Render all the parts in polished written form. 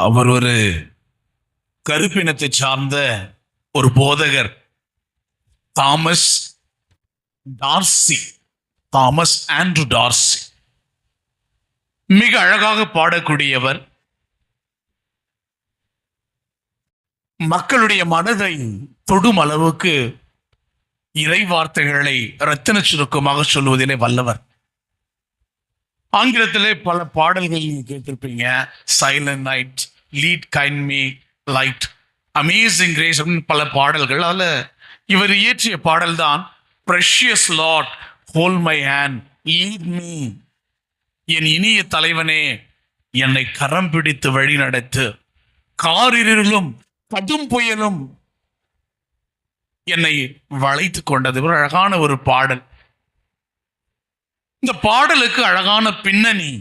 அவர் ஒரு கருப்பினத்தை சார்ந்த ஒரு போதகர், Thomas Darcy, Thomas Andrew Darcy. மிக அழகாக பாடக்கூடியவர். மக்களுடைய மனதை தொடும் அளவுக்கு இறை வார்த்தைகளை ரத்தின சுருக்கமாக சொல்வதிலே வல்லவர். ஆங்கிலத்திலே பல பாடல்கள் நீங்க கேட்டிருப்பீங்க. Silent night, lead kindly light, amazing grace அப்படின்னு பல பாடல்கள். அதில் இவர் இயற்றிய பாடல் தான் precious Lord hold my hand lead me. என் இனிய தலைவனே, என்னை கரம் பிடித்து வழி நடத்து. காரிருளும் கடும் புயலும் என்னை வளைத்து கொண்டது. ஒரு அழகான ஒரு பாடல். இந்த பாடலுக்கு அழகான பின்னணி.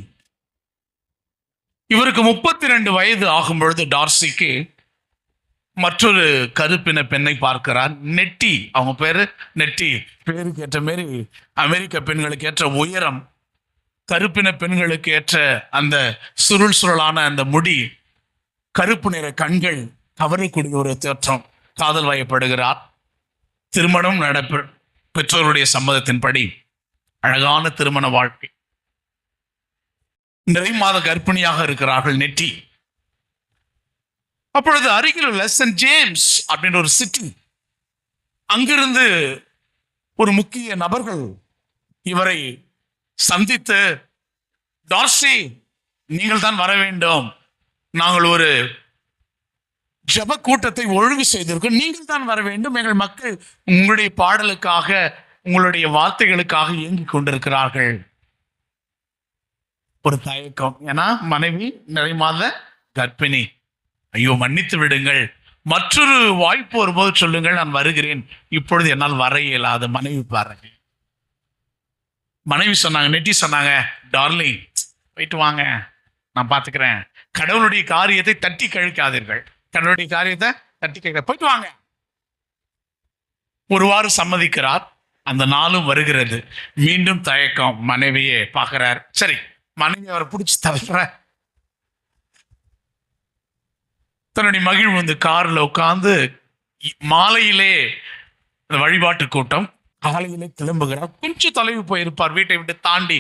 இவருக்கு 32 வயது ஆகும் பொழுது டார்சிக்கு மற்றொரு கருப்பின பெண்ணை பார்க்கிறார். நெட்டி, அவங்க பேரு நெட்டி. பேருக்கு ஏற்ற மாரி அமெரிக்க பெண்களுக்கு ஏற்ற உயரம், கருப்பின பெண்களுக்கு ஏற்ற அந்த சுருள் சுருளான அந்த முடி, கருப்பு நிற கண்கள், கவரக்கூடிய ஒரு தோற்றம். காதல் வயப்படுகிறார். திருமணம் பெற்றோருடைய சம்மதத்தின்படி அழகான திருமண வாழ்க்கை. நிறை மாத கர்ப்பிணியாக இருக்கிறார்கள் நெட்டி. அப்பொழுது அருகில் உள்ள சென்ட் ஜேம்ஸ் அப்படின்ற ஒரு சிட்டி, அங்கிருந்து ஒரு முக்கிய நபர்கள் இவரை சந்தித்து, டார்சி நீங்கள் தான் வர வேண்டும், நாங்கள் ஒரு ஜப கூட்டத்தை ஒழுங்கு செய்திருக்கோம், நீங்கள் தான் வர வேண்டும், எங்கள் மக்கள் உங்களுடைய பாடலுக்காக உங்களுடைய வார்த்தைகளுக்காக இயங்கிக் கொண்டிருக்கிறார்கள். ஒரு தயக்கம், ஏன்னா மனைவி நிறை மாத கர்ப்பிணி. ஐயோ மன்னித்து விடுங்கள், மற்றொரு வாய்ப்பு வரும்போது சொல்லுங்கள், நான் வருகிறேன், இப்பொழுது என்னால் வர இயலாது. மனைவி பாருங்க, மனைவி சொன்னாங்க, நெட்டி சொன்னாங்க, டார்லிங் போயிட்டு வாங்க, நான் பார்த்துக்கிறேன், கடவுளுடைய காரியத்தை தட்டி கழிக்காதீர்கள், கடவுளுடைய காரியத்தை தட்டி கழிக்க, போயிட்டு வாங்க. ஒருவாறு சம்மதிக்கிறார். அந்த நாளும் வருகிறது. மீண்டும் தயக்கம், மனைவியே பார்க்கிறார். சரி, மனைவி அவரை பிடிச்சி தவிர தன்னுடைய மகிழ்வு வந்து கார்ல உட்கார்ந்து, மாலையிலே அந்த வழிபாட்டு கூட்டம், காலையிலே கிளம்புகிறார். கொஞ்சம் தொலைவு போயிருப்பார், வீட்டை விட்டு தாண்டி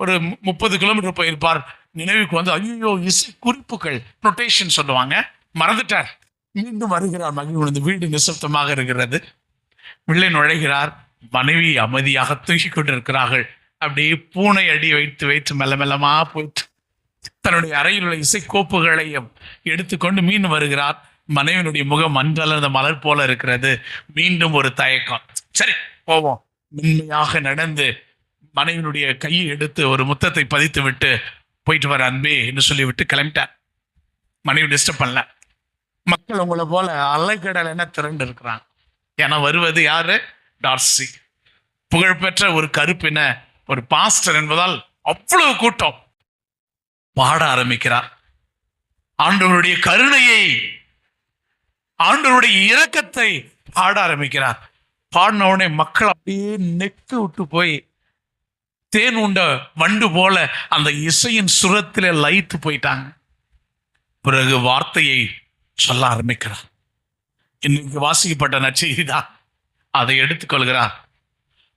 ஒரு 30 கிலோமீட்டர் போயிருப்பார். நினைவுக்கு வந்து ஐயோ இசை குறிப்புகள், நொட்டேஷன் சொல்லுவாங்க, மறந்துட்டார். மீண்டும் வருகிறார். மகிழ்வு வந்து வீடு நிசப்தமாக இருக்கிறது. உள்ளே நுழைகிறார். மனைவி அமைதியாக தூக்கி கொண்டிருக்கிறார்கள். அப்படியே பூனை அடி வைத்து வைத்து மெல்ல மெல்லமா போயிட்டு தன்னுடைய அறையில் உள்ள இசைக்கோப்புகளையும் எடுத்துக்கொண்டு மீண்டும் வருகிறார். மனைவியினுடைய முகம் மஞ்சள் மலர் போல இருக்கிறது. மீண்டும் ஒரு தயக்கம். சரி போவோம். மென்மையாக நடந்து மனைவியினுடைய கையை எடுத்து ஒரு முத்தத்தை பதித்து விட்டு, போயிட்டு வர அன்பே என்று சொல்லிவிட்டு கிளம்பிட்டார். மனைவி டிஸ்டர்ப் பண்ணல. மக்கள் உங்களை போல அலைக்கடல் என்ன திரண்டு இருக்கிறாங்க. ஏன்னா வருவது யாரு? டார்சி, புகழ்பெற்ற ஒரு கருப்பின ஒரு பாஸ்டர் என்பதால் அவ்வளவு கூட்டம். பாட ஆரம்பிக்கிறார். ஆண்டவருடைய கருணையை, ஆண்டவருடைய இரக்கத்தை பாட ஆரம்பிக்கிறார். பாடின உடனே மக்கள் அப்படியே நெக்கு விட்டு போய் தேன் உண்ட வண்டு போல அந்த இசையின் சுரத்திலே லயித்து போயிட்டாங்க. பிறகு வார்த்தையை சொல்ல ஆரம்பிக்கிறார். இன்னைக்கு வாசிக்கப்பட்ட நற்செய்தி தான். அதை எடுத்துக்கொள்கிறார்.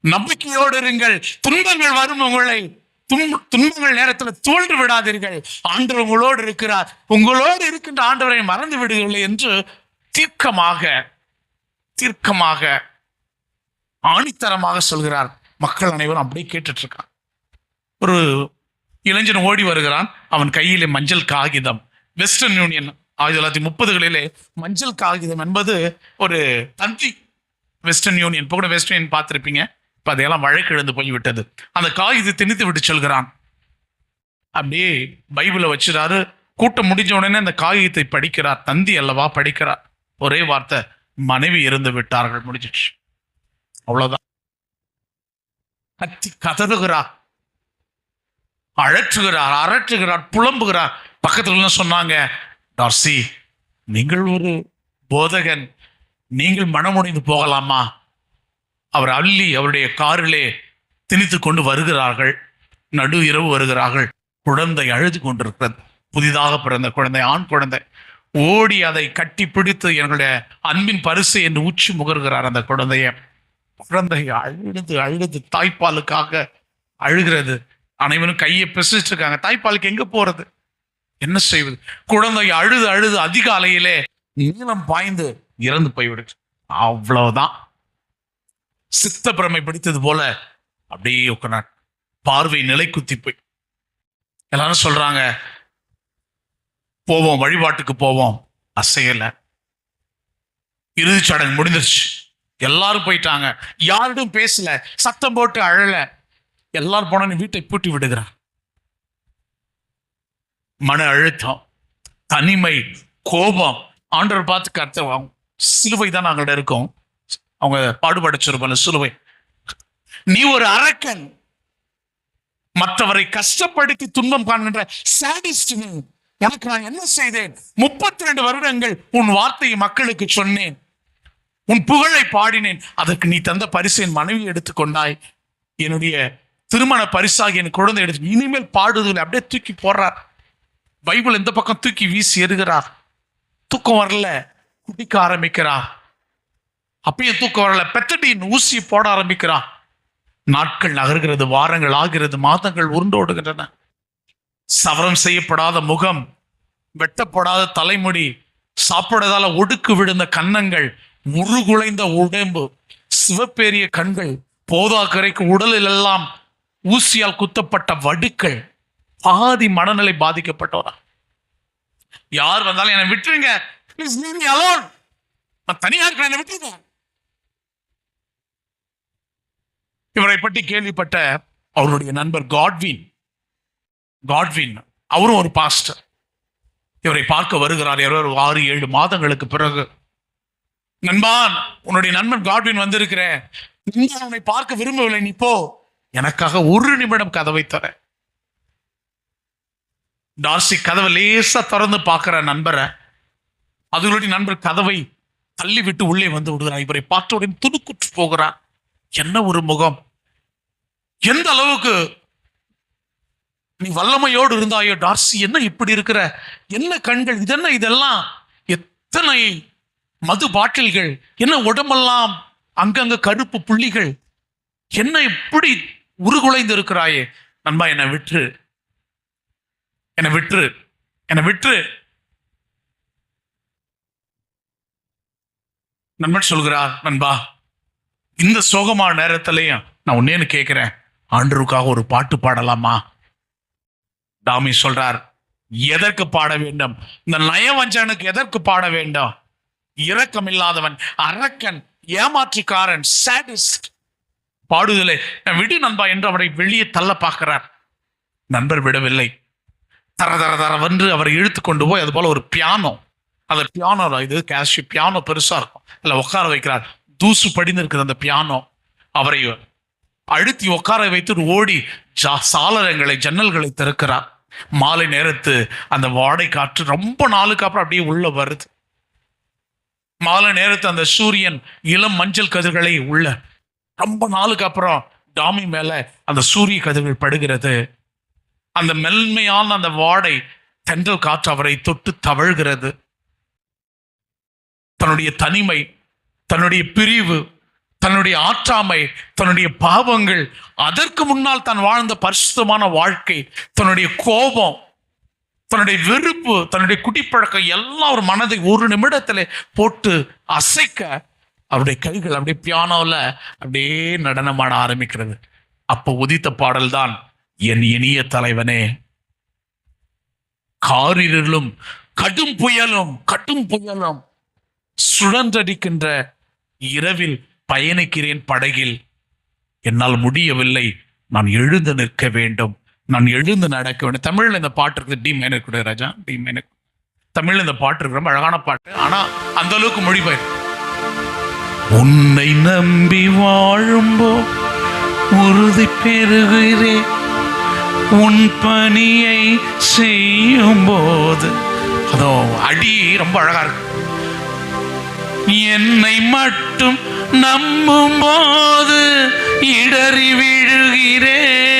நம்பிக்கையோடு இருங்கள், துன்பங்கள் வரும் உங்களை, துன்பங்கள் நேரத்தில் தோல்வி விடாதீர்கள், ஆண்டவர் உங்களோடு இருக்கிறார், உங்களோடு இருக்கின்ற ஆண்டவரை மறந்து விடுங்கள் என்று தீர்க்கமாக ஆணித்தரமாக சொல்கிறார். மக்கள் அனைவரும் அப்படியே கேட்டுட்டு இருக்கான். ஒரு இளைஞன் ஓடி வருகிறான். அவன் கையிலே மஞ்சள் காகிதம். வெஸ்டர்ன் யூனியன் 1930களிலே மஞ்சள் காகிதம் என்பது ஒரு தந்தி. வெஸ்டர்ன் யூனியன், இப்போ கூட வெஸ்டர்ன் யூனியன் பார்த்துருப்பீங்க. இப்போ அதையெல்லாம் வழக்கு எழுந்து போய்விட்டது. அந்த காகிதத்தை திணித்து விட்டு சொல்கிறான். அப்படியே பைபிளை வச்சுறாரு. கூட்டம் முடிஞ்ச உடனே அந்த காகிதத்தை படிக்கிறார். தந்தி அல்லவா படிக்கிறார். ஒரே வார்த்தை, மனைவி இருந்து விட்டார்கள், முடிஞ்சிடுச்சு, அவ்வளவுதான். கத்தி கதறுகிறார், அழற்றுகிறார், அரற்றுகிறார், புலம்புகிறார். பக்கத்துல சொன்னாங்க, டார்சி நீங்கள் ஒரு போதகன், நீங்கள் மனமுடைந்து போகலாமா? அவர் அள்ளி அவருடைய காரிலே திணித்து கொண்டு வருகிறார்கள். நடு இரவு வருகிறார்கள். குழந்தை அழுது கொண்டிருக்கிறது. புதிதாக பிறந்த குழந்தை, ஆண் குழந்தை. ஓடி அதை கட்டி பிடித்து என்னுடைய அன்பின் பரிசு என்று உச்சி முகர்கிறார் அந்த குழந்தைய. குழந்தை அழுது அழுது தாய்ப்பாலுக்காக அழுகிறது. அனைவரும் கையை பிசிட்டு இருக்காங்க. தாய்ப்பாலுக்கு எங்க போறது, என்ன செய்வது? குழந்தை அழுது அழுது அதிகாலையிலே நீளம் பாய்ந்து இறந்து போய்விடுச்சு. அவ்வளவுதான். சித்த பிரமை பிடித்தது போல அப்படியே உட்கார். பார்வை நிலை குத்தி போய் எல்லாரும் சொல்றாங்க, போவோம், வழிபாட்டுக்கு போவோம். அசையல. இறுதி சடங்கு முடிஞ்சிருச்சு. எல்லாரும் போயிட்டாங்க. யாரிடம் பேசல, சத்தம் போட்டு அழல. எல்லாரும் போன வீட்டை பூட்டி விடுகிறார். மன அழுத்தம், தனிமை, கோபம். ஆண்டவர் பார்த்து கர்த்தர், சிலுவை தான் நாங்கள் இருக்கோம். அவங்க பாடுபடைச்சிருப்பாங்க சிலுவை. நீ ஒரு அரக்கன், மற்றவரை கஷ்டப்படுத்தி துன்பம் காண்கின்ற சாடிஸ்ட். எனக்கு நான் என்ன செய்தேன்? 32 வருடங்கள் உன் வார்த்தையை மக்களுக்கு சொன்னேன், உன் புகழை பாடினேன். அதற்கு நீ தந்த பரிசு என் மனைவி எடுத்துக்கொண்டாய். என்னுடைய திருமண பரிசாகி என் குழந்தை எடுத்து இனிமேல் பாடுதல் அப்படியே தூக்கி போடுறார். பைபிள் இந்த பக்கம் தூக்கி வீசி எறிகிறார். தூக்கம் வரல, குடிக்க ஆரம்பிக்கிறார். அப்பயும் தூக்கம் வரல, பெத்தடியின் ஊசி போட ஆரம்பிக்கிறார். நாட்கள் நகர்கிறது, வாரங்கள் ஆகிறது, மாதங்கள் உருண்டோடுகின்றன. சவரம் செய்யப்படாத முகம், வெட்டப்படாத தலைமுடி, சாப்பிடாதால ஒடுக்கு விழுந்த கன்னங்கள், முருகுலைந்த உடம்பு, சிவப்பேரிய கண்கள், போதாக்கரைக்கு உடலில் எல்லாம் ஊசியால் குத்தப்பட்ட வடுக்கள். பாதி மனநிலை பாதிக்கப்பட்டவரா. யார் வந்தாலும் என்னை விட்டுருங்க, நான் தனியா இருக்கிறேன், என்னை விட்டுருங்க. இவரை பற்றி கேள்விப்பட்ட அவருடைய நண்பர் காட்வின், அவரும் ஒரு பாஸ்டர், இவரை பார்க்க வருகிறார். 6-7 மாதங்களுக்கு பிறகு. நண்பான், உன்னுடைய நண்பன் காட்வின் வந்திருக்கிறேன், உன்னை பார்க்க விரும்பவில்லை, நீ போ, எனக்காக 1 நிமிடம் கதவை தர. டார்சி கதவை லேசா திறந்து பார்க்கிற நண்பரை, அதுகளுடைய நண்பர் கதவை தள்ளி விட்டு உள்ளே வந்து விடுகிறார். இவரை பார்த்த உடனே துணுக்குற்று போகிறார். என்ன ஒரு முகம், எந்த அளவுக்கு நீ வல்லமையோடு இருந்தாயோ டார்சி, என்ன இப்படி இருக்கிற, என்ன கண்கள், இதென்ன இதெல்லாம், எத்தனை மது பாட்டில்கள், என்ன உடம்பெல்லாம் அங்கங்க கருப்பு புள்ளிகள், என்ன இப்படி உருகுலைந்து இருக்கிறாயே. நண்பா, என்னை விட்டு, என்னை விட்டு, என்னை விட்டு. நண்பன் சொல்கிறார், நண்பா, இந்த சோகமான நேரத்திலையும் நான் ஒன்னேன்னு கேட்கிறேன், ஆண்டவருக்காக ஒரு பாட்டு பாடலாமா? டாமி சொல்றார், எதற்கு பாட வேண்டும்? இந்த நயவஞ்சனுக்கு எதற்கு பாட வேண்டும்? இரக்கம் இல்லாதவன், அரக்கன், ஏமாற்றுக்காரன், சாடிஸ்ட். பாடுதலை விடு நண்பா என்று அவரை வெளியே தள்ள பார்க்கிறார். நண்பர் விடவில்லை. தர தர தரவென்று அவரை இழுத்து கொண்டு போய் அது போல ஒரு பியானோ, அந்த பியானோ, இது கேஷ் பியானோ, பெருசா இருக்கும், அதில் உட்கார வைக்கிறார். தூசு படிந்து இருக்குது அந்த பியானோ. அவரை அழுத்தி உட்கார வைத்து ஓடி சாளரங்களை, ஜன்னல்களை திறக்கிறார். மாலை நேரத்து அந்த வாடை காற்று ரொம்ப நாளுக்கு அப்புறம் அப்படியே உள்ள வருது. மாலை நேரத்து அந்த சூரியன் இளம் மஞ்சள் கதிர்களை உள்ள ரொம்ப நாளுக்கு அப்புறம் டாமி மேல அந்த சூரிய கதிர்கள் படுகிறது. அந்த மென்மையான அந்த வாடை தென்றல் காற்று அவரை தொட்டு தவழ்கிறது. தன்னுடைய தனிமை, தன்னுடைய பிரிவு, தன்னுடைய ஆற்றாமை, தன்னுடைய பாவங்கள், அதற்கு முன்னால் தான் வாழ்ந்த பரிசுத்தமான வாழ்க்கை, தன்னுடைய கோபம், தன்னுடைய வெறுப்பு, தன்னுடைய குடிப்பழக்கம் எல்லாம் ஒரு மனதை 1 நிமிடத்துல போட்டு அசைக்க அவருடைய கைகள் அப்படியே பியானோல அப்படியே நடனமாட ஆரம்பிக்கிறது. அப்போ உதித்த பாடல் தான், என் இனிய தலைவனே, காரிருளும் கடும் புயலும் சுழன்றடிக்கின்ற இரவில் பயணிக்கிறேன் படகில், என்னால் முடியவில்லை, நான் எழுந்து நிற்க வேண்டும், நான் எழுந்து நடக்க வேண்டும். தமிழ்ல இந்த பாட்டு இருக்குது, டி மைனர் கூட ராஜா, டி மைனர். தமிழ்ல இந்த பாட்டு இருக்கு, ரொம்ப அழகான பாட்டு. ஆனா அந்த அளவுக்கு மொழிபெயர். உன்னை நம்பி வாழும்போ உறுதி பெறுகிறேன், உன் பணியை செய்யும் போது. அதோ அடி ரொம்ப அழகா இருக்கு. என்னை மட்டும் நம்பும் போது இடறி விழுகிறேன்,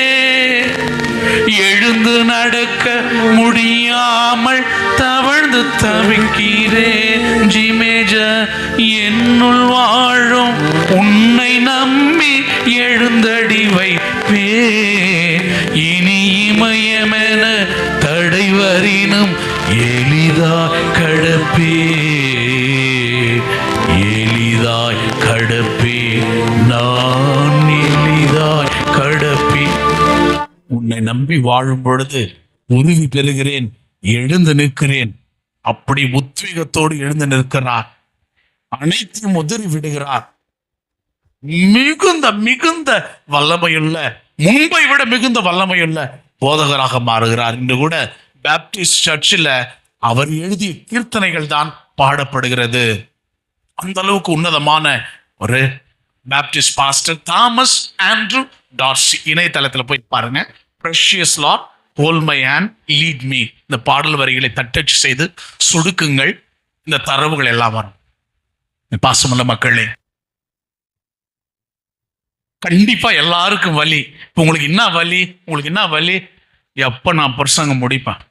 எழுந்து நடக்க முடியாமல் தவழ்ந்து தவிக்கிறேன். ஜிமேஜ என்னுள் வாழும் உன்னை நம்பி எழுந்தடி வைப்பே. இனி இமயமென தடைவரினும் எளிதாய் கடப்பே, எளிதாய் கடப்பே, நான் எளிதாய் கடப்பே. உன்னை நம்பி வாழும் பொழுது உறுதி பெறுகிறேன், எழுந்து நிற்கிறேன். அப்படி உத்வேகத்தோடு எழுந்து நிற்கிறார். அனைத்தையும் உதறி விடுகிறார். மிகுந்த மிகுந்த வல்லமையுள்ள, முன்பை விட மிகுந்த வல்லமையுள்ள போதகராக மாறுகிறார். இன்று கூட பேப்டிஸ்ட் சர்ச்சில் அவர் எழுதிய கீர்த்தனைகள் தான் பாடப்படுகிறது. அந்த அளவுக்கு உன்னதமான ஒரு Baptist pastor Thomas Andrew Darcy. இணையதளத்தில் போய் பாருங்க. Precious Lord, hold my hand, lead me. இந்த பாடல் வரிகளை தட்டச்சு செய்து சுடுக்குங்கள். இந்த தரவுகள் எல்லாம் வரும். பாசமுள்ள மக்களே, கண்டிப்பா எல்லாருக்கும் வலி. இப்போ உங்களுக்கு என்ன வலி? உங்களுக்கு என்ன வலி? எப்ப நான் பிரசங்கம் முடிப்பேன்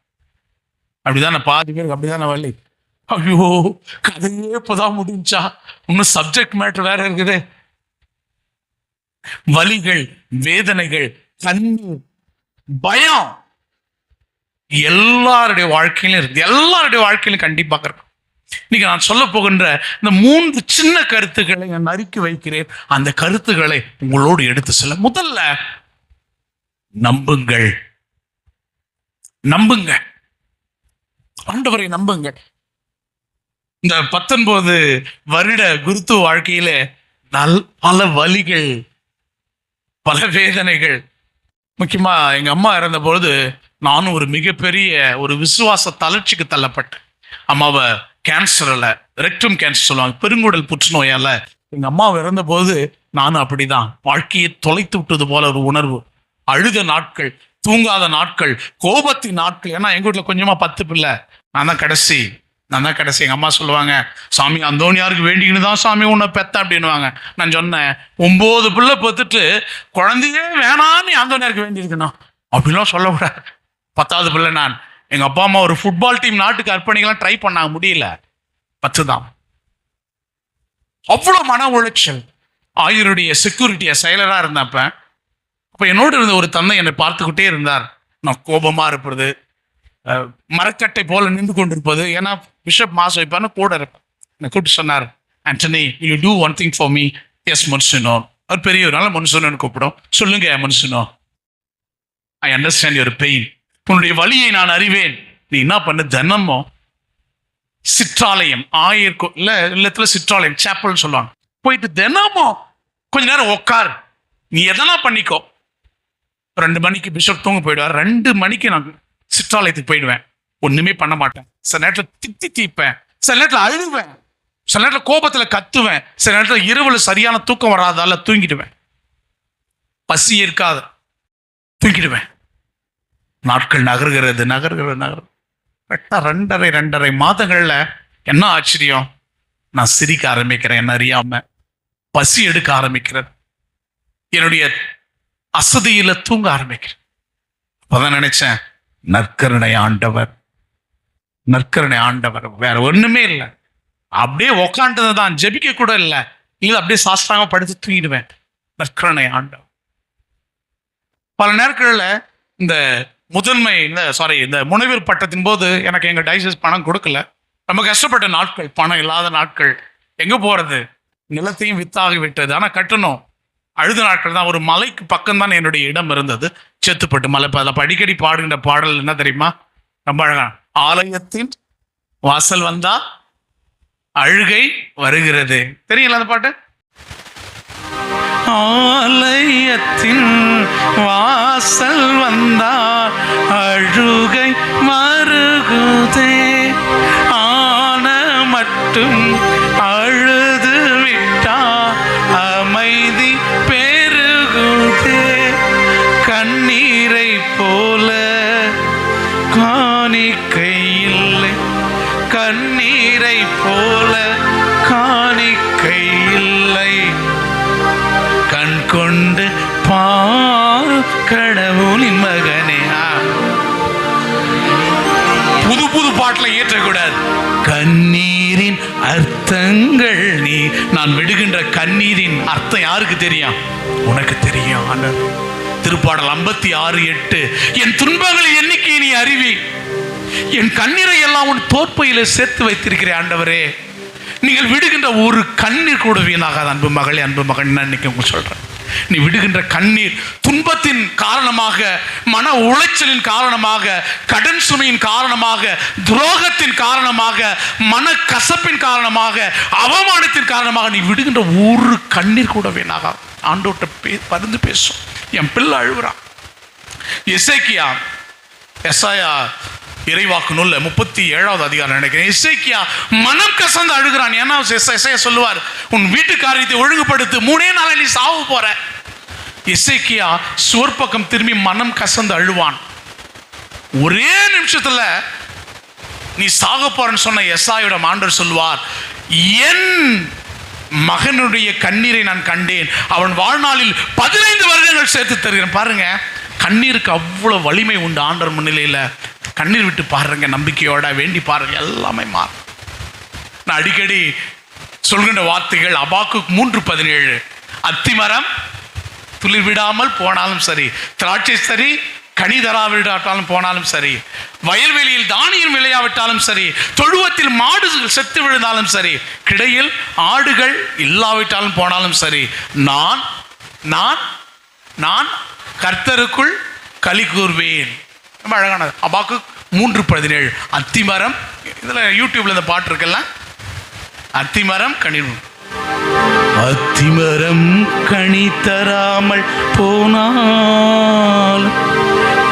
அப்படிதானே? பாதி பேருக்கு அப்படிதானே வலி. ஐயோ, கதையே இப்பதான் முடிஞ்சா, இன்னும் சப்ஜெக்ட் மேட்டர் வேற இருக்குது. வலிகள், வேதனைகள், கண்ணீர், பயம் எல்லாருடைய வாழ்க்கையிலும் இருக்கு. எல்லாருடைய வாழ்க்கையிலும் கண்டிப்பாக இருக்கும். இன்னைக்கு நான் சொல்ல போகின்ற இந்த 3 சின்ன கருத்துக்களை நான் அறிக்கை வைக்கிறேன். அந்த கருத்துக்களை உங்களோடு எடுத்து செல்ல. முதல்ல, நம்புங்கள். நம்புங்க, ஆண்டவரை நம்புங்கள். இந்த 19 வருட குருத்துவ வாழ்க்கையில பல வலிகள், பல வேதனைகள். முக்கியமா எங்க அம்மா இறந்த பொழுது நானும் ஒரு மிகப்பெரிய ஒரு விசுவாச தளர்ச்சிக்கு தள்ளப்பட்டேன். அம்மாவை கேன்சர்ல, ரெக்டம் கேன்சர் சொல்லுவாங்க, பெருங்குடல் புற்றுநோயால எங்க அம்மா இறந்த போது நானும் அப்படிதான் வாழ்க்கையை தொலைத்து விட்டது போல ஒரு உணர்வு. அழுத நாட்கள், தூங்காத நாட்கள், கோபத்தின் நாட்கள். ஏன்னா எங்க வீட்டுல கொஞ்சமா 10 பிள்ளை, நான் தான் கடைசி. எங்க அம்மா சொல்லுவாங்க, சாமி அந்தோனியாருக்கு வேண்டிக்கின்னு தான் சாமி உன்னை பெத்த அப்படின்னுவாங்க. நான் சொன்னேன், 9 பிள்ளை பெத்துட்டு குழந்தையே வேணான்னு அந்தோனியாருக்கு வேண்டி இருக்கணும் அப்படின்லாம் சொல்லக்கூடாது. 10வது பிள்ளை நான். எங்க அப்பா அம்மா ஒரு ஃபுட்பால் டீம் நாட்டுக்கு அர்ப்பணிக்கலாம் ட்ரை பண்ணாங்க, முடியல. 10 தான். அவ்வளவு மன உளைச்சல். ஆயுருடைய செக்யூரிட்டிய செயலரா இருந்தப்ப அப்ப என்னோடு இருந்த ஒரு தந்தை என்னை பார்த்துக்கிட்டே இருந்தார். நான் கோபமா இருப்பது, மரக்கட்டை போல நின்று கொண்டிருப்பது. ஏன்னா பிஷப் மாஸ் வைப்பான்னு கூட இருப்பேன். என்னை கூப்பிட்டு சொன்னார், Antony, you do one thing for me. Yes மனுஷனோ. அவர் பெரிய ஒரு நல்ல மனுஷனு கூப்பிடும். சொல்லுங்க மனுஷனோ, ஐ அண்டர்ஸ்டாண்ட் யுவர் பெயின். உன்னுடைய வலியை நான் அறிவேன். நீ என்ன பண்ண, தினமும் சிற்றாலயம், இல்லத்துல சிற்றாலயம், சாப்பல் சொல்லுவாங்க, போயிட்டு தினமும் கொஞ்ச நேரம் உட்கார். நீ எதனா பண்ணிக்கோ. 2 மணிக்கு பிஷப் தூங்க போயிடுவார். 2 மணிக்கு நான் சிற்றாலயத்துக்கு போயிடுவேன். ஒண்ணுமே பண்ண மாட்டேன். சில நேரத்தில் தீப்பேன், சில நேரத்தில் அழுவேன், சில நேரத்தில் கோபத்துல கத்துவேன், சில நேரத்தில் இரவுல சரியான தூக்கம் வராதால தூங்கிடுவேன். பசி இருக்காது, தூங்கிடுவேன். நாட்கள் நகர்கிறது. 2.5 மாதங்கள்ல என்ன ஆச்சரியம், நான் சிரிக்க ஆரம்பிக்கிறேன். என்ன அறியாம பசி எடுக்க ஆரம்பிக்கிறது. என்னுடைய அசதியில தூங்க ஆரம்பிக்கிறேன். அப்பதான் நினைச்சேன், நற்கருணை ஆண்டவர், நற்கருணை ஆண்டவர், வேற ஒண்ணுமே இல்லை. அப்படியே உக்காண்டதுதான், ஜெபிக்க கூட இல்லை. இல்ல அப்படியே சாஸ்திராங்க படுத்து தூங்கிடுவேன். நற்கருணை ஆண்டவர். பல நேரங்கள்ல இந்த இந்த முனைவர் பட்டத்தின் போது எனக்கு எங்க டைசஸ் பணம் கொடுக்கல. ரொம்ப கஷ்டப்பட்ட நாட்கள், பணம் இல்லாத நாட்கள். எங்க போறது, நிலத்தையும் வித்தாகி விட்டது, ஆனா கட்டணும். அழுத நாட்கள் தான். ஒரு மலைக்கு பக்கம் தான் என்னுடைய இடம் இருந்தது, சேத்துப்பட்டு மலை. அதில் அடிக்கடி பாடுகின்ற பாடல் என்ன தெரியுமா? ரொம்ப அழகா, ஆலயத்தின் வாசல் வந்தா அழுகை வருகிறது. தெரியல அந்த பாட்டு? ஆலயத்தின் வாசல் வந்தா அழுகை மருகுதே, ஆன மட்டும் அழுது விட்டா அமைதி பெருகுதே, கண்ணீரை போல காணிக்கை இல்லை, கண்ணீரை போல காணிக்கை இல்லை, கண் கொண்டு பார் கடவுளின் மகனே. பாட்டுல ஏற்றக்கூடாது. கண்ணீரின் அர்த்தங்கள் நீ. நான் விடுகின்ற கண்ணீரின் அர்த்தம் யாருக்கு தெரியும்? உனக்கு தெரியும். திருப்பாடல் 56:8, என் துன்பங்களின் எண்ணிக்கையை நீ அறிவி, என் கண்ணீரை எல்லாம் உன் தோற்பையில சேர்த்து வைத்திருக்கிறேன். ஆண்டவரே, நீங்கள் விடுகின்ற ஒரு கண்ணீர் கூட வீணாகாது. அன்பு மகளே, அன்பு மகன், இன்னைக்கு உங்களுக்கு சொல்றேன், நீ விடுகின்ற கண்ணீர் துன்பத்தின் காரணமாக, மன உளைச்சலின் காரணமாக, கடன் சுமையின் காரணமாக, துரோகத்தின் காரணமாக, மன கசப்பின் காரணமாக, அவமானத்தின் காரணமாக நீ விடுகின்ற ஒரு கண்ணீர் கூட வீணாகாது. ஆண்டவர்கிட்ட பரிந்து பேசும். என் பிள்ளை அழுகுறான். எசாயா இறைவாக்கு நூல்ல 37வது அதிகாரம் நினைக்கிறேன். எசேக்கியா மனம் கசந்து அழுகிறான். ஏன்னா எசேக்கியா சொல்லுவார், உன் வீட்டு காரியத்தை ஒழுங்குபடுத்து, 3 நாள் நீ சாவு போற. எசேக்கியா சுவர் பக்கம் திரும்பி மனம் கசந்து அழுவான். ஒரே நிமிஷத்துல நீ சாக போறன்னு சொன்ன எசாயிடம் ஆண்டவர் சொல்லுவார், என் மகனுடைய கண்ணீரை நான் கண்டேன், அவன் வாழ்நாளில் 15 வருடங்கள் சேர்த்து தருகிறேன். பாருங்க, கண்ணீருக்கு அவ்வளவு வலிமை உண்டு. ஆண்டவர் முன்னிலையில கண்ணீர் விட்டு பாருங்க, நம்பிக்கையோட வேண்டி பாருங்க, எல்லாமே மாறும். நான் அடிக்கடி சொல்கின்ற வார்த்தைகள் அபாக்குக் 3:17, அத்திமரம் துளிர் விடாமல் போனாலும் சரி, திராட்சை சரி கனி தராவிட்டாலும் போனாலும் சரி, வயல்வெளியில் தானியம் விளையாவிட்டாலும் சரி, தொழுவத்தில் மாடுகள் செத்து விழுந்தாலும் சரி, கிடையில் ஆடுகள் இல்லாவிட்டாலும் போனாலும் சரி, நான் நான் நான் கர்த்தருக்குள் களி கூர்வேன். ரொம்ப அழகானது. அபாக்குக் 3:17. அத்திமரம், இதுல யூடியூப்ல இந்த பாட்டு இருக்குல்ல, அத்திமரம் கனி, அத்திமரம் கனி தராமல் போனால்,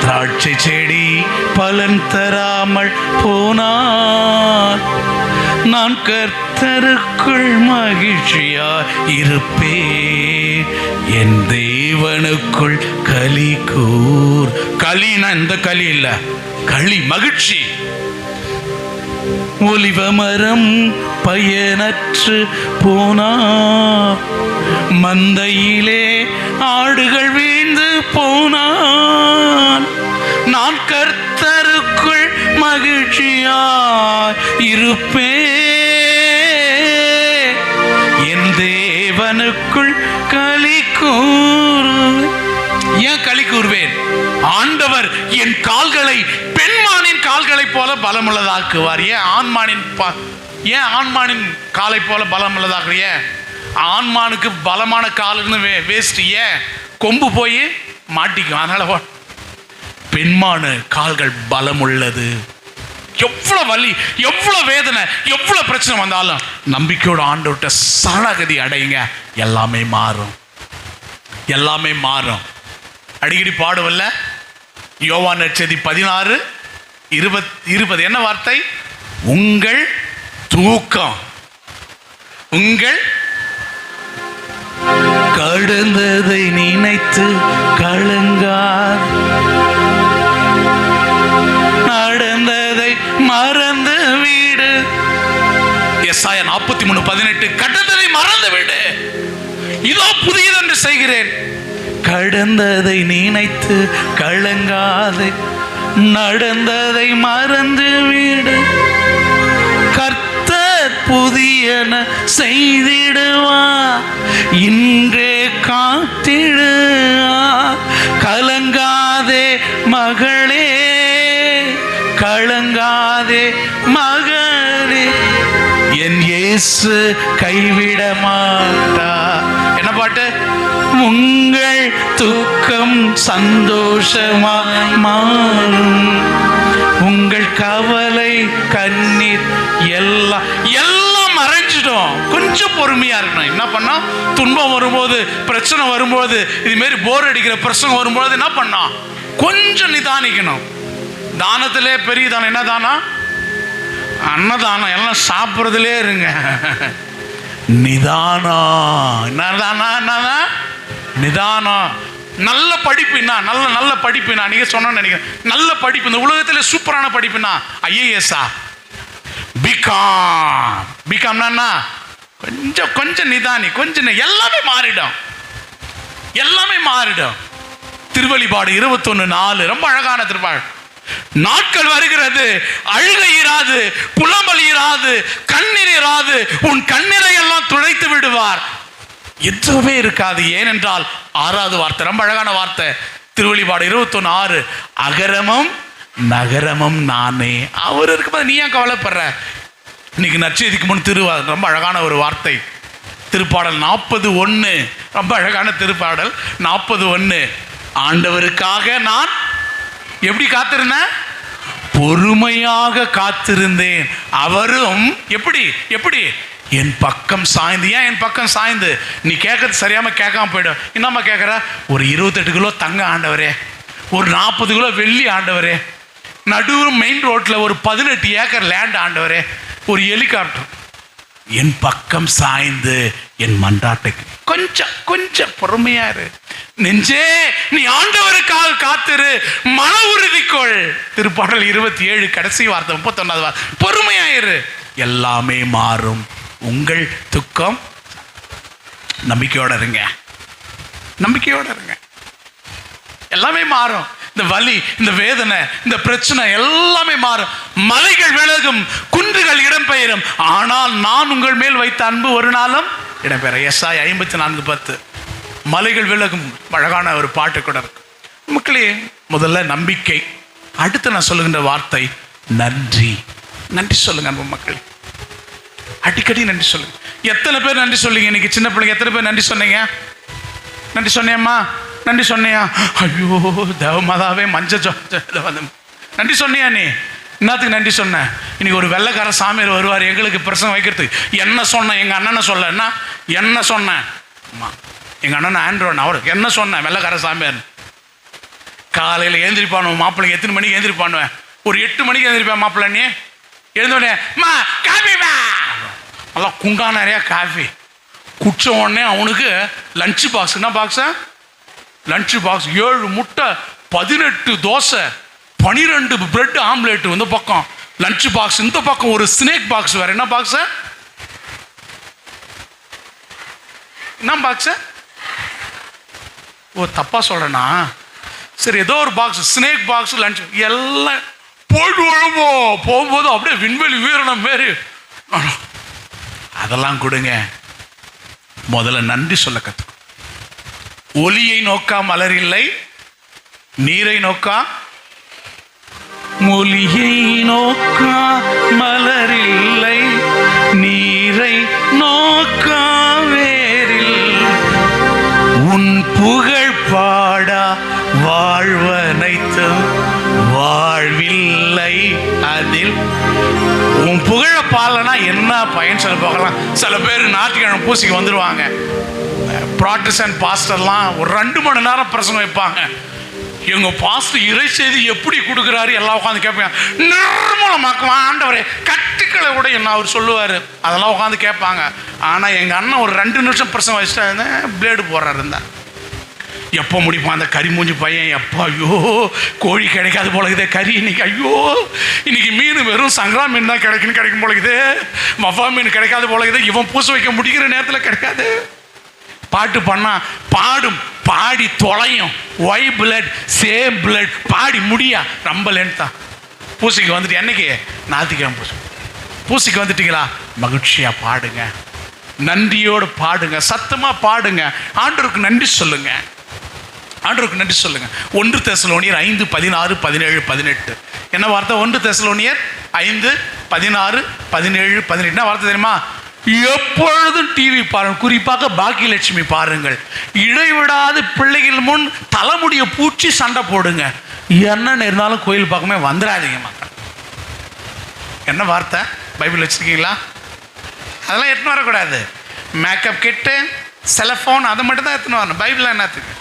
திராட்சை செடி பலன் தராமல் போனால், நான் கர்த்தருக்குள் மகிழ்ச்சியா இருப்பேன், என் தேவனுக்குள் களி கூர். களினா இந்த களி இல்ல, களி மகிழ்ச்சி. ஒலிவ மரம் பயனற்று போனா, மந்தையிலே ஆடுகள் வீழ்ந்து போனான், நான் கர்த்தருக்குள் மகிழ்ச்சியாய் இருப்பேன், என் தேவனுக்குள் களி கூறுவேன். ஏன் களி கூறுவேன்? ஆண்டவர் என் கால்களை பெண்மானின் கால்களை போல பலமுள்ளதாக்குவார். ஏன் ஆண்மானின் காலை போல பலமுள்ளதாக்குற? ஏன் ஆண்மானுக்கு பலமான காலுன்னு வேஸ்ட். ஏன் கொம்பு போய் மாட்டிக்கும், அதனால பெண்மானு கால்கள் பலம் உள்ளது. எவ்வளவு வலி, எவ்வளவு வேதனை, எவ்வளவு பிரச்சனை வந்தாலும் நம்பிக்கையோட ஆண்டவர்கிட்ட சரணாகதி அடையுங்க, எல்லாமே மாறும், எல்லாமே மாறும். அடிக்கடி பாடுவல்ல, யோவான் நற்செய்தி 16:20 என்ன வார்த்தை? உங்கள் தூக்கம், உங்கள் கடந்ததை நினைத்து கலங்கார், நடந்ததை மறந்து விடு. எசாயா 43:18, கடந்ததை மறந்து விடு, இதோ புதியதென்று செய்கிறேன். கடந்ததை நினைத்து கலங்காது, நடந்ததை மறந்து விடு, கர்த்தர் புதியன செய்திடுவா, இன்றே காத்திடு, கலங்காதே மகளே, கலங்காதே மகனே, என் இயேசு கைவிட மாட்டா. என்ன பாட்டு? உங்கள் துக்கம் சந்தோஷமாய் மாறும், உங்கள் கவலை கண்ணீர் எல்லாம் மறைஞ்சிடும். கொஞ்சம் பொறுமையா இருக்கணும். என்ன பண்ணா, துன்பம் வரும்போது, பிரச்சனை வரும்போது, இது மாதிரி போர் அடிக்கிற பிரச்சனை வரும்போது என்ன பண்ணா, கொஞ்சம் நிதானிக்கணும். தானத்திலே பெரிய தானம் என்ன தானம்? அன்னதானம். எல்லாம் சாப்பிட்றதுலே இருங்க. நிதானம். என்னதானா? நிதானம். நல்ல படிப்புனா, நல்ல படிப்புனா, நீங்க சொன்ன நினைக்கிறேன், நல்ல படிப்பு இந்த உலகத்தில் சூப்பரான படிப்புனா ஐஏஎஸ்ஆ, பிகாம்னா கொஞ்சம் நிதானி, கொஞ்சம் எல்லாமே மாறிடும், எல்லாமே மாறிடும். திருவெளிப்பாடு 21:4 ரொம்ப அழகான திருப்பாடு. நாட்கள் வருகிறது, அழுகை இராது, புலம்பல் இராது, கண்ணீர் இராது, உன் கண்ணீரை எல்லாம் துடைத்து விடுவார். எதுவுமே இருக்காது. ஏனென்றால் 6வது வார்த்தை ரொம்ப அழகான வார்த்தை, திருவெளிப்பாடு 21:6, அகரமும் நகரமும் நானே. அவர் இருக்கும்போது நீ ஏன் கவலைப்படுற? இன்னைக்கு நற்செய்திக்கு முன் ரொம்ப அழகான ஒரு வார்த்தை, திருப்பாடல் 40:1, ரொம்ப அழகான திருப்பாடல் 40:1. ஆண்டவருக்காக நான் எப்படி காத்திருந்தேன்? பொறுமையாக காத்திருந்தேன். அவரும் எப்படி என் பக்கம் சாய்ந்து. ஏன் என் பக்கம் சாய்ந்து? நீ கேட்கறது சரியாம கேட்காம போயிடும். என்னம்மா கேட்குற? ஒரு 28 கிலோ தங்க ஆண்டவரே, ஒரு 40 கிலோ வெள்ளி ஆண்டவரே, நடுவு மெயின் ரோட்ல ஒரு 18 ஏக்கர் லேண்ட் ஆண்டவரே, ஒரு ஹெலிகாப்டர். என் பக்கம் சாய்ந்து என் மன்றாட்டுக்கு கொஞ்சம் பொறுமையா இரு. நெஞ்சே, நீ ஆண்டவருக்காக காத்திரு, மன உறுதிக்கொள். திருப்பாடல் 27 கடைசி வார்த்தை 31வது வார்த்தை, பொறுமையாயிரு, எல்லாமே மாறும். உங்கள் துக்கம், நம்பிக்கையோட இருங்க, நம்பிக்கையோட இருங்க, எல்லாமே மாறும். இந்த வலி, இந்த வேதனை, இந்த பிரச்சனை எல்லாமே மாறும். மலைகள் விலகும், குன்றுகள் இடம்பெயரும், ஆனால் நான் உங்கள் மேல் வைத்த அன்பு ஒரு நாளும் இடம்பெற. எஸ்ஐ 54:10. மலைகள் விலகும், அழகான ஒரு பாட்டு கூட இருக்கு. மக்களே, முதல்ல நம்பிக்கை. அடுத்து நான் சொல்லுகின்ற வார்த்தை நன்றி. நன்றி சொல்லுங்க அன்பு மக்கள், அடிக்கடி நன்றி சொல்லுங்க. எத்தனை பேர் நன்றி சொல்லுங்க? இன்னைக்கு சின்ன பிள்ளைங்க எத்தனை பேர் நன்றி சொன்னீங்க? நன்றி சொன்னியம்மா, நன்றி சொன்னியா? ஐயோ தேவமாதாவே மஞ்சள் நன்றி சொன்னியா? நீ என்னத்துக்கு நன்றி சொன்ன? இன்னைக்கு ஒரு வெள்ளைக்கார சாமியார் வருவார் எங்களுக்கு பிரசங்கம் வைக்கிறதுக்கு. என்ன சொன்ன? எங்கள் அண்ணனை சொல்ல. என்ன சொன்னேன்? எங்கள் அண்ணன் ஆண்ட்ரோன், அவர் என்ன சொன்னேன்? வெள்ளைக்கார சாமியார். காலையில் எழுந்திரிப்பானுவேன் மாப்பிள்ளைங்க. எத்தனை மணிக்கு எழுந்திரிப்பானுவேன்? ஒரு 8 மணிக்கு எழுந்திரிப்பேன் மாப்பிள்ளை. நீ எழுந்தோடனே காஃபி நல்லா குண்டா நிறையா காஃபி குடிச்ச உடனே அவனுக்கு லஞ்சு பாக்ஸ். என்ன பாக்ஸா? Lunch box. 7 முட்டை, 18 தோசை, 12 பிரெட் ஆம்லேட் இந்த பக்கம் லஞ்சு பாக்ஸ், இந்த பக்கம் ஒரு ஸ்னேக் பாக்ஸ் வேற. என்ன பாக்ஸ்? என்ன பாக்ஸ்? ஓ தப்பா சொல்றேனா? சரி, ஏதோ ஒரு பாக்ஸ், ஸ்னேக் பாக்ஸ், லஞ்ச் எல்லாம் போயிட்டு வரும்போ போகும்போது அப்படியே விண்வெளி வீரனம் மாரி. அதெல்லாம் கொடுங்க. முதல்ல நன்றி சொல்ல கத்துக்கும். ஒளியை நோக்கா மலர் இல்லை, நீரை நோக்கா ஒளியை நோக்கா மலர் இல்லை, நீரை நோக்கா வேரில், உன் புகழ் பாடா வாழ்வனைத்தும் வாழ்வில்லை அதில். உன் புகழ பாலனா என்ன பயன் சொல்ல போகலாம். சில பேர் ஞாயிற்றுக்கிழமை பூசிக்கு வந்துடுவாங்க. ப்ராட்டஸ்டன்ட் பாஸ்டர்லாம் ஒரு 2 மணி நேரம் பிரசங்கம் வைப்பாங்க. எங்க பாஸ்டர் இறை செய்தி எப்படி கொடுக்குறாரு எல்லாம் உட்காந்து கேட்பாங்க. நிர்மூலமாக்குவான் ஆண்டவரே, கட்டுக்களை கூட என்ன அவர் சொல்லுவார், அதெல்லாம் உட்காந்து கேட்பாங்க. ஆனால் எங்கள் அண்ணன் ஒரு 2 நிமிஷம் பிரசங்கம் வச்சுட்டா இருந்தேன், பிளேடு போடுறாரு இருந்தார். எப்போ முடிப்பான் அந்த கறி மூஞ்சி பையன்? எப்போ ஐயோ கோழி கிடைக்காது போலக்குதே, கறி இன்னைக்கு ஐயோ இன்னைக்கு மீன் வெறும் சங்கரா மீன் தான் கிடைக்கும் போலக்குது, மஃபா மீன் கிடைக்காது போலக்குது. இவன் பூச வைக்க முடிக்கிற நேரத்தில் கிடைக்காது. பாட்டு பண்ணா பாடும், பாடி தொலையும். ஒய் பிளட் சேம் பிளட், பாடி முடியா ரொம்ப லென்த்தா. பூசிக்கு வந்துட்டு என்னைக்கு? ஞாயிற்றுக்கிழமை பூசிக்கு வந்துட்டீங்களா? மகிழ்ச்சியா பாடுங்க, நன்றியோடு பாடுங்க, சத்தமா பாடுங்க, ஆண்டவருக்கு நன்றி சொல்லுங்க, ஆண்டவருக்கு நன்றி சொல்லுங்க. 1 தெசலோனியர் 5, 16, 17, 18 என்ன வார்த்தை? 1 தெசலோனியர் 5, 16, 17, 18 என்ன வார்த்தை தெரியுமா? எப்பொழுதும் டிவி பாருங்கள், குறிப்பாக பாக்கியலட்சுமி பாருங்கள். இடைவிடாது பிள்ளைகள் முன் தலைமுடிய பூச்சி சண்டை போடுங்க. என்னன்னு இருந்தாலும் கோயில் பக்கமே வந்துடாதீங்க மக்கள். என்ன வார்த்தை? பைபிள் வச்சிருக்கீங்களா? அதெல்லாம் எடுத்துன்னு வரக்கூடாது. மேக்கப் கிட்டு, செல்ஃபோன் அதை மட்டும் தான் எடுத்துன்னு வரணும். பைபிள் என்னத்துக்கு?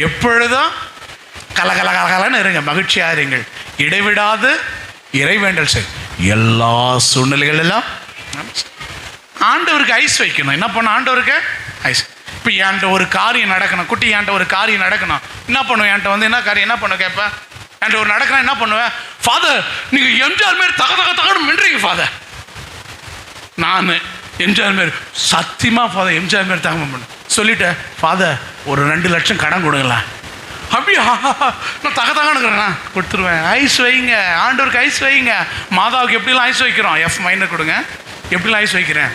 எப்பொழுதும் கலகலகலன்னு இருங்க, மகிழ்ச்சியா இருங்கள், இடைவிடாது இறைவேண்டல் செய். எல்லா சூழ்நிலைகளெல்லாம் ஆண்டவருக்கு ஐஸ் வைக்கணும். என்ன பண்ண? ஆண்டவருக்கு ஐஸ். இப்போ என்கிட்ட ஒரு காரியம் நடக்கணும், குட்டி என்கிட்ட ஒரு காரியம் நடக்கணும், என்ன பண்ணுவேன்? என்கிட்ட வந்து என்ன காரியம் என்ன பண்ணுவேன் கேட்பேன். என்கிட்ட ஒரு நடக்கணும், என்ன பண்ணுவேன்? ஃபாதர் நீங்கள் எம்ஜிஆர் மாரி தகன்னு மின்றீங்க ஃபாதர். நான் எம்ஜிஆர் மாரி சத்தியமாக ஃபாதர் எம்ஜிஆர் மாரி தகவல் பண்ண சொல்லிட்டேன். ஃபாதர் ஒரு 2 லட்சம் கடன் கொடுங்களேன். அப்படியா, நான் தகதாகணுங்கிறேண்ணா கொடுத்துருவேன். ஐஸ் வைங்க, ஆண்டவருக்கு ஐஸ் வைங்க. மாதாவுக்கு எப்படிலாம் ஐஸ் வைக்கிறோம்? F மைனர் கொடுங்க. எப்படிலாம் ஐஸ் வைக்கிறேன்?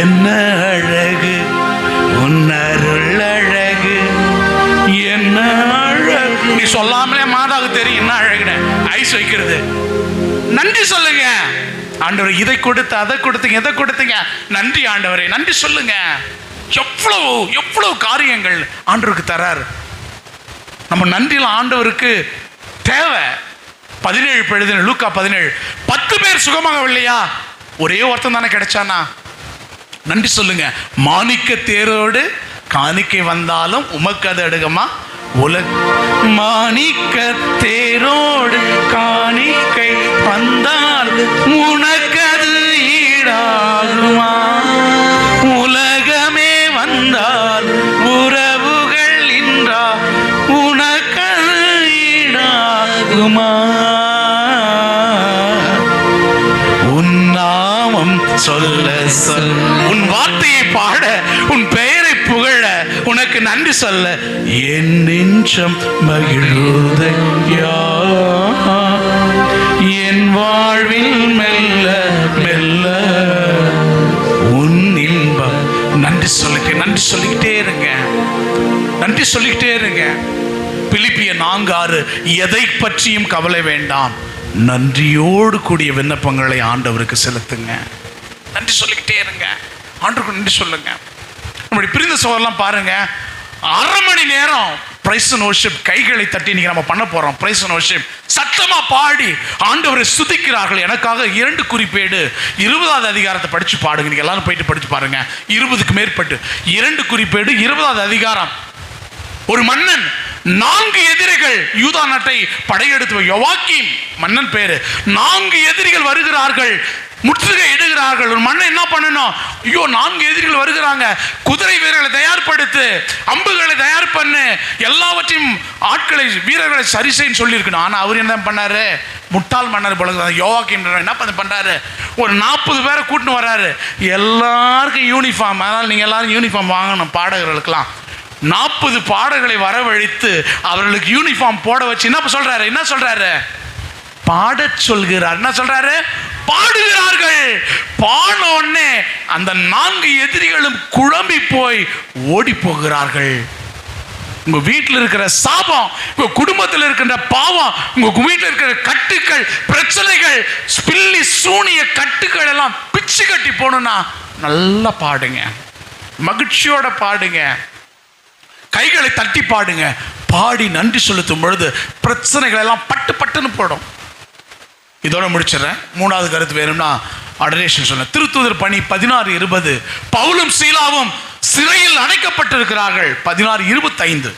என்ன அழகு உன்னருள் அழகு, என்ன அழகு. நீ சொல்லாமலே மாதாவுக்கு தெரியும் என்ன அழகுன்னு. ஐஸ் வைக்கிறது. நன்றி சொல்லுங்க. ஆண்டவர் இதை கொடுத்து அதை கொடுத்தீங்க, எதை கொடுத்தீங்க, நன்றி ஆண்டவரே, நன்றி சொல்லுங்க. எவ்வளவு எவ்வளவு காரியங்கள் ஆண்டவருக்கு தரார். நம்ம நன்றியில் ஆண்டவருக்கு தேவை. 17 எழுதின லூக்கா 17, 10 பேர் சுகமாகவில்லையா? ஒரே ஒருத்தன் தானே கிடைச்சானா? நன்றி சொல்லுங்க. மாணிக்க தேரோடு காணிக்கை வந்தாலும் உமக்கு அது அடுகமா? உலக மாணிக்க தேரோடு காணிக்கை வந்தால் உனக்கு அது ஈடாகுமா? உலகமே வந்தால் உறவுகள் இன்றா உனக்கு ஈடாகுமா? உன் நாமம் சொல்ல சொல், உன் வார்த்தையை பாட, உன் பெயரை புகழ, உனக்கு நன்றி சொல்ல என் நெஞ்சம் மகிழுதையா. என் வாழ்வில் மெல்ல மெல்ல உன் இன்பம். நன்றி சொல்லுங்க, நன்றி சொல்லிக்கிட்டே இருங்க, நன்றி சொல்லிக்கிட்டே இருங்க. பிலிப்பியர் 4:6, எதை பற்றியும் கவலை வேண்டாம், நன்றியோடு கூடிய விண்ணப்பங்களை ஆண்டவருக்கு செலுத்துங்க. நன்றி சொல்லிக்கிட்டே இருங்க, ஆண்டவருக்கு நன்றி சொல்லுங்க. நம்முடைய பிரிந்த சோதரெல்லாம் பாருங்க, 1/2 மணி நேரம் பிரைஸ் அண்ட் வொர்ஷிப், கைகளை தட்டி இன்னைக்கு நம்ம பண்ண போறோம். பிரைஸ் அண்ட் வொர்ஷிப் சத்தமா பாடி ஆண்டவரை ஸ்துதிக்கிறார்கள். எனக்காக 2 குறிப்பேடு 20வது அதிகாரத்தை படிச்சு பாடுங்க. நீங்க எல்லாரும் போயிட்டு படிச்சு பாருங்க. 20க்கு மேற்பட்டு 2 குறிப்பேடு 20வது அதிகாரம். ஒரு மன்னன் 4 எதிரிகள் யூதா நாட்டை படையெடுத்து, யோவாக்கீம் மன்னன் பேரு, 4 எதிரிகள் வருகிறார்கள், முற்றுகை இடுகிறார்கள். ஒரு மன்னன் என்ன பண்ணணும்? ஐயோ 4 எதிரிகள் வருகிறாங்க, குதிரை வீரர்களை தயார்படுத்து, அம்புகளை தயார் பண்ணு, எல்லாவற்றையும் ஆட்களை வீரர்களை சரி செய்ய சொல்லி இருக்கணும். ஆனா அவர் என்ன பண்ணாரு? முட்டாள் மன்னர் போல யோவாக்கீம் என்ன பண்றாரு? ஒரு 40 பேரை கூட்டின்னு வர்றாரு. எல்லாருக்கும் யூனிஃபார்ம், அதனால நீங்க எல்லாரும் யூனிஃபார்ம் வாங்கணும். பாடகர்களுக்கெல்லாம் 40 பாடல்களை வரவழைத்து அவர்களுக்கு யூனிஃபார்ம் போட வச்சு என்ன சொல்றாரு? என்ன சொல்றாரு? பாடச் சொல்கிறார். என்ன சொல்றாரு? பாடுகிறார்கள். பாட உடனே அந்த 4 எதிரிகளும் குழம்பி போய் ஓடி போகிறார்கள். உங்க வீட்டில் இருக்கிற சாபம், உங்க குடும்பத்தில் இருக்கின்ற பாவம், உங்க வீட்டில் இருக்கிற கட்டுக்கள், பிரச்சனைகள், பில்லி சூனிய கட்டுக்கள் எல்லாம் பிச்சு கட்டி போகணும்னா நல்லா பாடுங்க, மகிழ்ச்சியோட பாடுங்க, கைகளை தட்டி பாடுங்க. பாடி நன்றி செலுத்தும் பொழுது பிரச்சனைகள் எல்லாம் பட்டு பட்டுன்னு போடும். இதோட முடிச்சிடறேன். 3வது கருத்து வேணும்னா அடரேஷன் சொன்ன திருத்தூதர் பணி 16:20. பவுலும் சீலாவும் சிறையில் அடைக்கப்பட்டிருக்கிறார்கள். 16:25.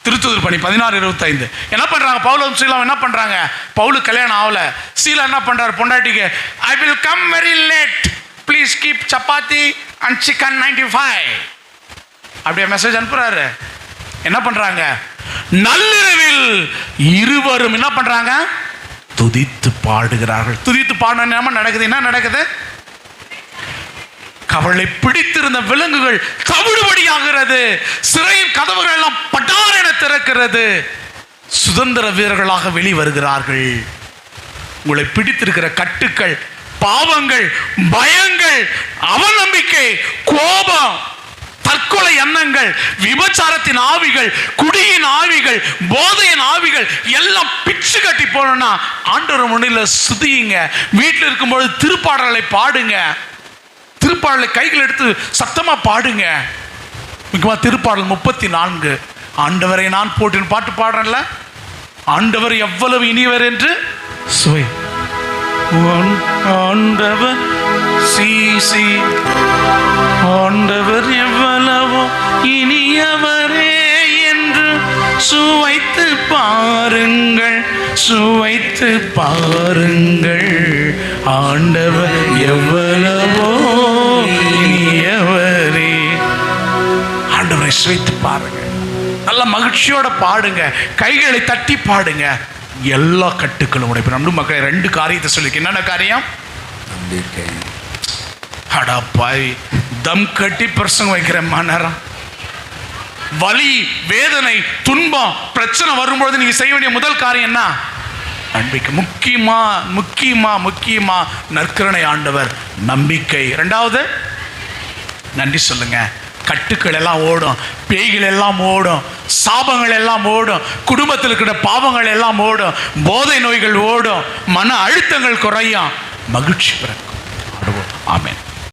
திருத்தூதர் பணி 16:25. என்ன பண்றாங்க? பவுலும் சீலாவும் என்ன பண்றாங்க? பவுலு கல்யாணம் ஆகல. சீலா என்ன பண்றாரு? பொண்டாட்டிக்கு I will come very late, please keep chapati and chicken 95 அப்படியே மெசேஜ் அனுப்புறாரு. என்ன பண்றாங்க? நள்ளிரவில் இருவரும் என்ன பண்றாங்க? துதித்து பாடுகிறார்கள். துதித்து பாடின நடக்குது. என்ன நடக்குது? கவலை பிடித்திருந்த விலங்குகள் தவிடுபடியாகிறது. சிறையின் கதவுகள் எல்லாம் பட்டார் என திறக்கிறது. சுதந்திர வீரர்களாக வெளிவருகிறார்கள். உங்களை பிடித்திருக்கிற கட்டுக்கள், பாவங்கள், பயங்கள், அவநம்பிக்கை, கோபம், தற்கொலை எண்ணங்கள், விபச்சாரத்தின் ஆவிகள், குடியின் ஆவிகள், போதையின் ஆவிகள் எல்லாம் பிச்சு கட்டி போனா ஆண்டவர் முன்னில சுதியுங்க. வீட்டில் இருக்கும்போது திருப்பாடல்களை பாடுங்க. திருப்பாடலை கைகள் எடுத்து சத்தமா பாடுங்க. முக்கியமா திருப்பாடல் 34, ஆண்டவரை நான் போட்டின் பாட்டு பாடுறேன்ல, ஆண்டவர் எவ்வளவு இனியவர் என்று சுவை ஆண்டவர் சீசி ஆண்டவர் எவ்வளவோ இனியவரே என்று சுவைத்து பாருங்கள், சுவைத்து பாருங்கள். ஆண்டவர் எவ்வளவோ இனியவரே. ஆண்டவரை சுவைத்து பாருங்க. நல்ல மகிழ்ச்சியோட பாடுங்க, கைகளை தட்டி பாடுங்க. எல்லா கட்டுக்களும் உடைப்பு. நம்ம மக்களை 2 காரியத்தை சொல்லிக்க. என்னென்ன காரியம்? அடா பாய், தம் கட்டி பிரசங்கம் வைக்கிற மன்னரம் வலி, வேதனை, துன்பம், பிரச்சனை வரும்பொழுது நீங்க செய்ய வேண்டிய முதல் காரியம் என்ன? நம்பிக்கை. முக்கியமா நற்கருணை ஆண்டவர் நம்பிக்கை. இரண்டாவது நன்றி சொல்லுங்க. கட்டுக்கள் எல்லாம் ஓடும், பேய்கள் எல்லாம் ஓடும், சாபங்கள் எல்லாம் ஓடும், குடும்பத்தில் இருக்கிற பாவங்கள் எல்லாம் ஓடும், போதை நோய்கள் ஓடும், மன அழுத்தங்கள் குறையும், மகிழ்ச்சி பிறக்கும். ஆமென்.